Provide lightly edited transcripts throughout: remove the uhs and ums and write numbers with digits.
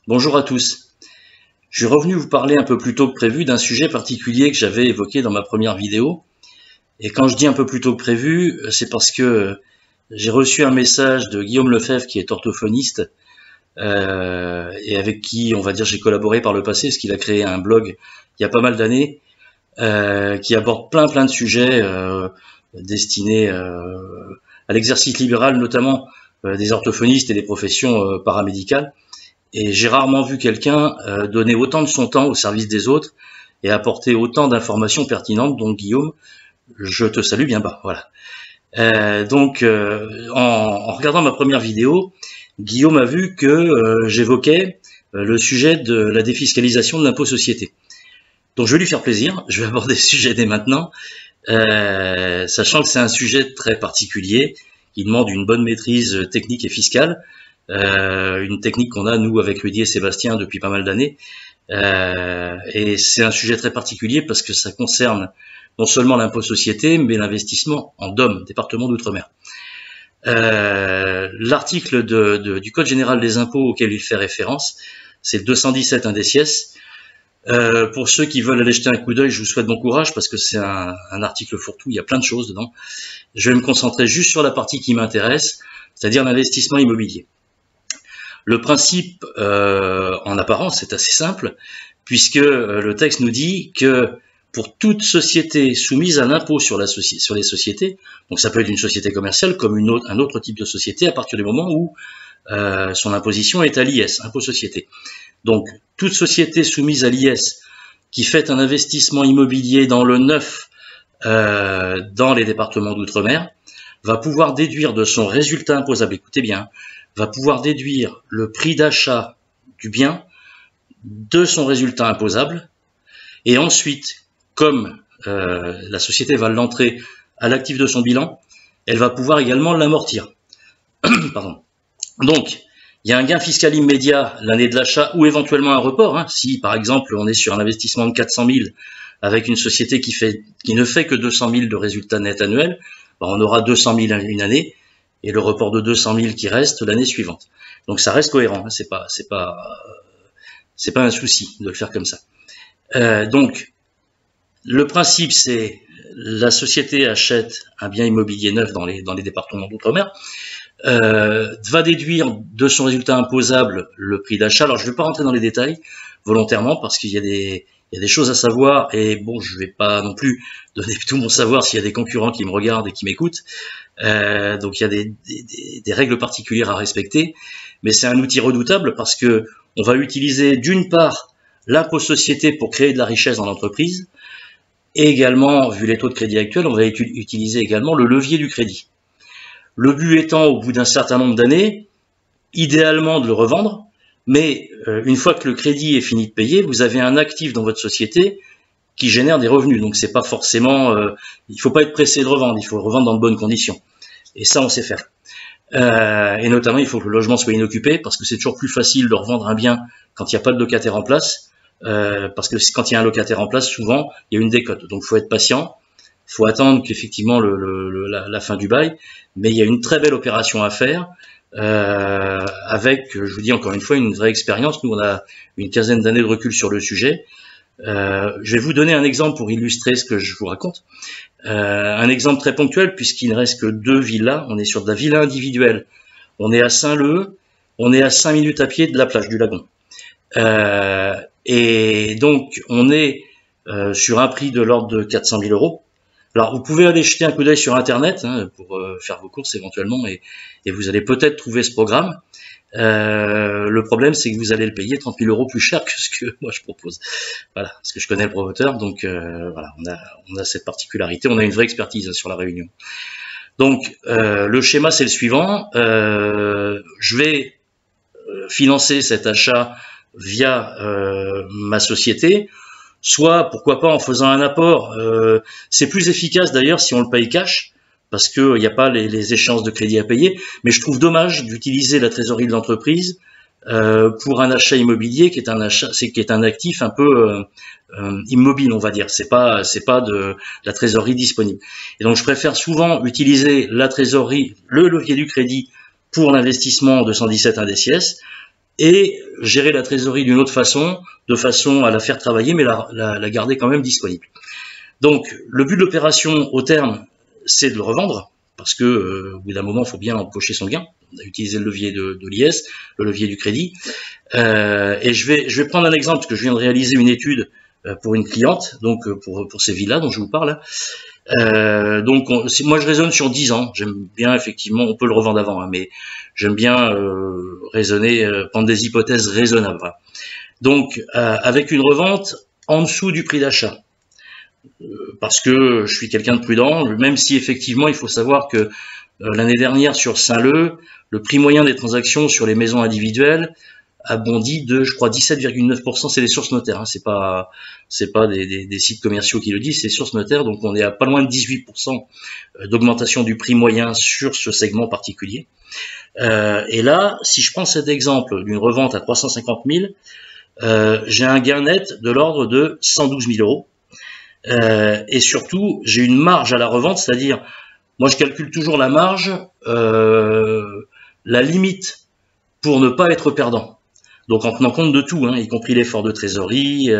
Bonjour à tous. Je suis revenu vous parler un peu plus tôt que prévu d'un sujet particulier que j'avais évoqué dans ma première vidéo. Et quand je dis un peu plus tôt que prévu, c'est parce que j'ai reçu un message de Guillaume Lefebvre, qui est orthophoniste, et avec qui, on va dire, j'ai collaboré par le passé, parce qu'il a créé un blog il y a pas mal d'années, qui aborde plein de sujets destinés à l'exercice libéral, notamment des orthophonistes et des professions paramédicales. Et j'ai rarement vu quelqu'un donner autant de son temps au service des autres et apporter autant d'informations pertinentes. Donc Guillaume, je te salue bien bas. Voilà. En regardant ma première vidéo, Guillaume a vu que j'évoquais le sujet de la défiscalisation de l'impôt société. Donc je vais lui faire plaisir, je vais aborder ce sujet dès maintenant, sachant que c'est un sujet très particulier qui demande une bonne maîtrise technique et fiscale. Une technique qu'on a, nous, avec Rudy et Sébastien, depuis pas mal d'années. Et c'est un sujet très particulier parce que ça concerne non seulement l'impôt société, mais l'investissement en DOM, département d'outre-mer. L'article du Code général des impôts auquel il fait référence, c'est le 217 indécies. Pour ceux qui veulent aller jeter un coup d'œil, je vous souhaite bon courage parce que c'est un article fourre-tout, il y a plein de choses dedans. Je vais me concentrer juste sur la partie qui m'intéresse, c'est-à-dire l'investissement immobilier. Le principe, en apparence, est assez simple, puisque le texte nous dit que pour toute société soumise à l'impôt sur les sociétés, donc ça peut être une société commerciale comme un autre type de société à partir du moment où son imposition est à l'IS, impôt société. Donc toute société soumise à l'IS qui fait un investissement immobilier dans le neuf dans les départements d'outre-mer va pouvoir déduire de son résultat imposable, écoutez bien, va pouvoir déduire le prix d'achat du bien de son résultat imposable, et ensuite, comme la société va l'entrer à l'actif de son bilan, elle va pouvoir également l'amortir. Pardon. Donc, il y a un gain fiscal immédiat l'année de l'achat ou éventuellement un report. Si, par exemple, on est sur un investissement de 400 000 avec une société qui ne fait que 200 000 de résultats nets annuels, on aura 200 000 une année, et le report de 200 000 qui reste l'année suivante. Donc ça reste cohérent, c'est pas un souci de le faire comme ça. Donc le principe, c'est la société achète un bien immobilier neuf dans les départements d'outre-mer, va déduire de son résultat imposable le prix d'achat. Alors je ne vais pas rentrer dans les détails volontairement parce qu'il y a des choses à savoir, et bon, je vais pas non plus donner tout mon savoir s'il y a des concurrents qui me regardent et qui m'écoutent. Donc il y a des règles particulières à respecter, mais c'est un outil redoutable parce que on va utiliser d'une part l'impôt société pour créer de la richesse dans l'entreprise, et également, vu les taux de crédit actuels, on va utiliser également le levier du crédit. Le but étant, au bout d'un certain nombre d'années, idéalement de le revendre, mais une fois que le crédit est fini de payer, vous avez un actif dans votre société qui génère des revenus. Donc c'est pas forcément, il faut pas être pressé de revendre, il faut le revendre dans de bonnes conditions. Et ça, on sait faire. Et notamment, il faut que le logement soit inoccupé, parce que c'est toujours plus facile de revendre un bien quand il n'y a pas de locataire en place, parce que quand il y a un locataire en place, souvent, il y a une décote. Donc il faut être patient, il faut attendre qu'effectivement la fin du bail, mais il y a une très belle opération à faire, avec, je vous dis encore une fois, une vraie expérience. Nous, on a une quinzaine d'années de recul sur le sujet. Je vais vous donner un exemple pour illustrer ce que je vous raconte. Un exemple très ponctuel, puisqu'il ne reste que 2 villas. On est sur de la villa individuelle. On est à Saint-Leu, on est à 5 minutes à pied de la plage du Lagon. Et donc, on est sur un prix de l'ordre de 400 000 euros. Alors, vous pouvez aller jeter un coup d'œil sur Internet pour faire vos courses éventuellement, et vous allez peut-être trouver ce programme. Le problème, c'est que vous allez le payer 30 000 euros plus cher que ce que moi je propose. Voilà, parce que je connais le promoteur, donc voilà, on a cette particularité, on a une vraie expertise sur la Réunion. Donc, le schéma, c'est le suivant. Je vais financer cet achat via ma société, soit, pourquoi pas, en faisant un apport. C'est plus efficace d'ailleurs si on le paye cash, parce qu'il n'y a pas les échéances de crédit à payer, mais je trouve dommage d'utiliser la trésorerie de l'entreprise pour un achat immobilier qui est un actif un peu immobile, on va dire. C'est pas de la trésorerie disponible. Et donc je préfère souvent utiliser la trésorerie, le levier du crédit pour l'investissement de 117 indécies, et gérer la trésorerie d'une autre façon, de façon à la faire travailler, mais la garder quand même disponible. Donc, le but de l'opération, au terme, c'est de le revendre, parce que au bout d'un moment, il faut bien empocher son gain. On a utilisé le levier de l'IS, le levier du crédit. Et je vais prendre un exemple, parce que je viens de réaliser une étude pour une cliente, donc pour ces villas dont je vous parle. Donc, moi, je raisonne sur 10 ans. J'aime bien, effectivement, on peut le revendre avant, hein, mais j'aime bien raisonner, prendre des hypothèses raisonnables. Voilà. Donc, avec une revente en dessous du prix d'achat. Parce que je suis quelqu'un de prudent, même si effectivement il faut savoir que l'année dernière sur Saint-Leu, le prix moyen des transactions sur les maisons individuelles a bondi de, je crois, 17,9%, c'est les sources notaires, hein, c'est pas des sites commerciaux qui le disent, c'est les sources notaires, donc on est à pas loin de 18% d'augmentation du prix moyen sur ce segment particulier. Et là, si je prends cet exemple d'une revente à 350 000, j'ai un gain net de l'ordre de 112 000 euros. Et surtout, j'ai une marge à la revente, c'est-à-dire, moi je calcule toujours la marge, la limite pour ne pas être perdant. Donc en tenant compte de tout, hein, y compris l'effort de trésorerie,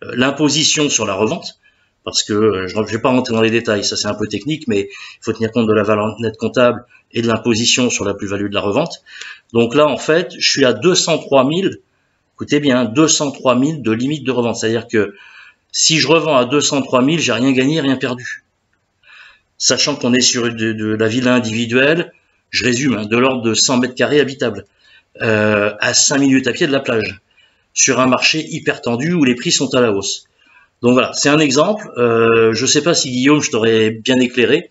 l'imposition sur la revente, parce que je ne vais pas rentrer dans les détails, ça c'est un peu technique, mais il faut tenir compte de la valeur nette comptable et de l'imposition sur la plus-value de la revente. Donc là, en fait, je suis à 203 000, écoutez bien, 203 000 de limite de revente, c'est-à-dire que si je revends à 203 000, j'ai rien gagné, rien perdu. Sachant qu'on est sur de la villa individuelle, je résume, hein, de l'ordre de 100 mètres carrés habitables, à 5 minutes à pied de la plage, sur un marché hyper tendu où les prix sont à la hausse. Donc voilà, c'est un exemple. Je ne sais pas si Guillaume, je t'aurais bien éclairé.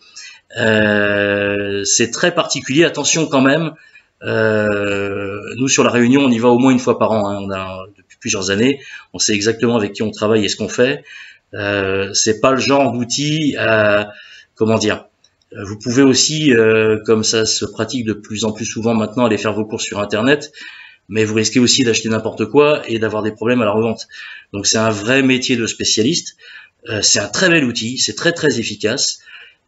C'est très particulier. Attention quand même. Nous sur la Réunion, on y va au moins une fois par an. Hein. On a depuis plusieurs années. On sait exactement avec qui on travaille et ce qu'on fait. C'est pas le genre d'outil. Comment dire? Vous pouvez aussi, comme ça se pratique de plus en plus souvent maintenant, aller faire vos courses sur Internet. Mais vous risquez aussi d'acheter n'importe quoi et d'avoir des problèmes à la revente. Donc c'est un vrai métier de spécialiste. C'est un très bel outil, c'est très très efficace,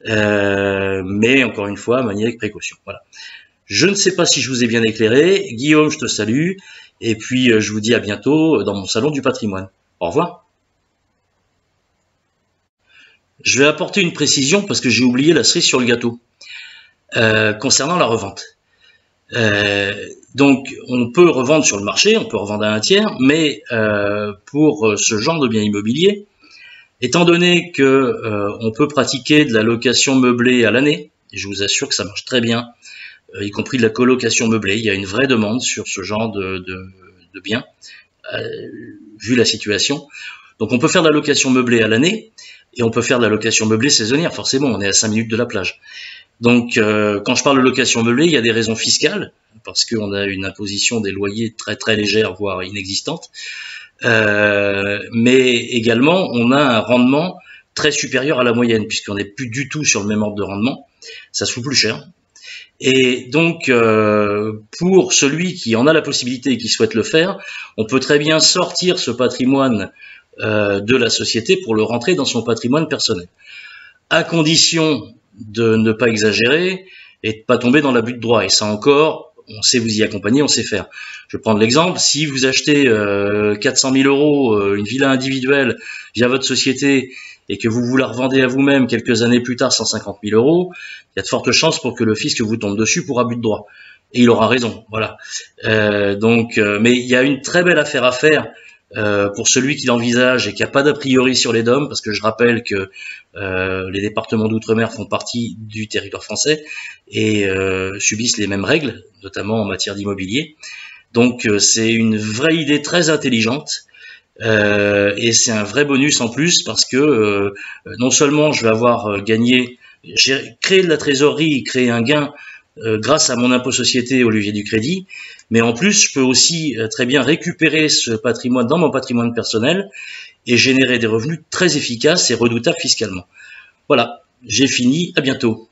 mais encore une fois, manier avec précaution. Voilà. Je ne sais pas si je vous ai bien éclairé. Guillaume, je te salue. Et puis je vous dis à bientôt dans mon salon du patrimoine. Au revoir. Je vais apporter une précision parce que j'ai oublié la cerise sur le gâteau concernant la revente. Donc, on peut revendre sur le marché, on peut revendre à un tiers, mais pour ce genre de biens immobiliers, étant donné que on peut pratiquer de la location meublée à l'année, et je vous assure que ça marche très bien, y compris de la colocation meublée, il y a une vraie demande sur ce genre de biens, vu la situation. Donc, on peut faire de la location meublée à l'année, et on peut faire de la location meublée saisonnière, forcément, on est à 5 minutes de la plage. Donc, quand je parle de location meublée, il y a des raisons fiscales, parce qu'on a une imposition des loyers très très légère, voire inexistante, mais également on a un rendement très supérieur à la moyenne, puisqu'on n'est plus du tout sur le même ordre de rendement, ça se fout plus cher. Et donc, pour celui qui en a la possibilité et qui souhaite le faire, on peut très bien sortir ce patrimoine de la société pour le rentrer dans son patrimoine personnel, à condition de ne pas exagérer et de pas tomber dans l'abus de droit. Et ça encore, on sait vous y accompagner, on sait faire. Je vais prendre l'exemple, si vous achetez 400 000 euros une villa individuelle via votre société et que vous la revendez à vous-même quelques années plus tard 150 000 euros, il y a de fortes chances pour que le fisc vous tombe dessus pour abus de droit. Et il aura raison, voilà. Mais il y a une très belle affaire à faire pour celui qui l'envisage et qui n'a pas d'a priori sur les DOM, parce que je rappelle que les départements d'outre-mer font partie du territoire français et subissent les mêmes règles, notamment en matière d'immobilier. Donc c'est une vraie idée très intelligente et c'est un vrai bonus en plus parce que non seulement je vais avoir gagné, j'ai créé de la trésorerie, créé un gain grâce à mon impôt société au levier du crédit, mais en plus je peux aussi très bien récupérer ce patrimoine dans mon patrimoine personnel et générer des revenus très efficaces et redoutables fiscalement. Voilà, j'ai fini, à bientôt.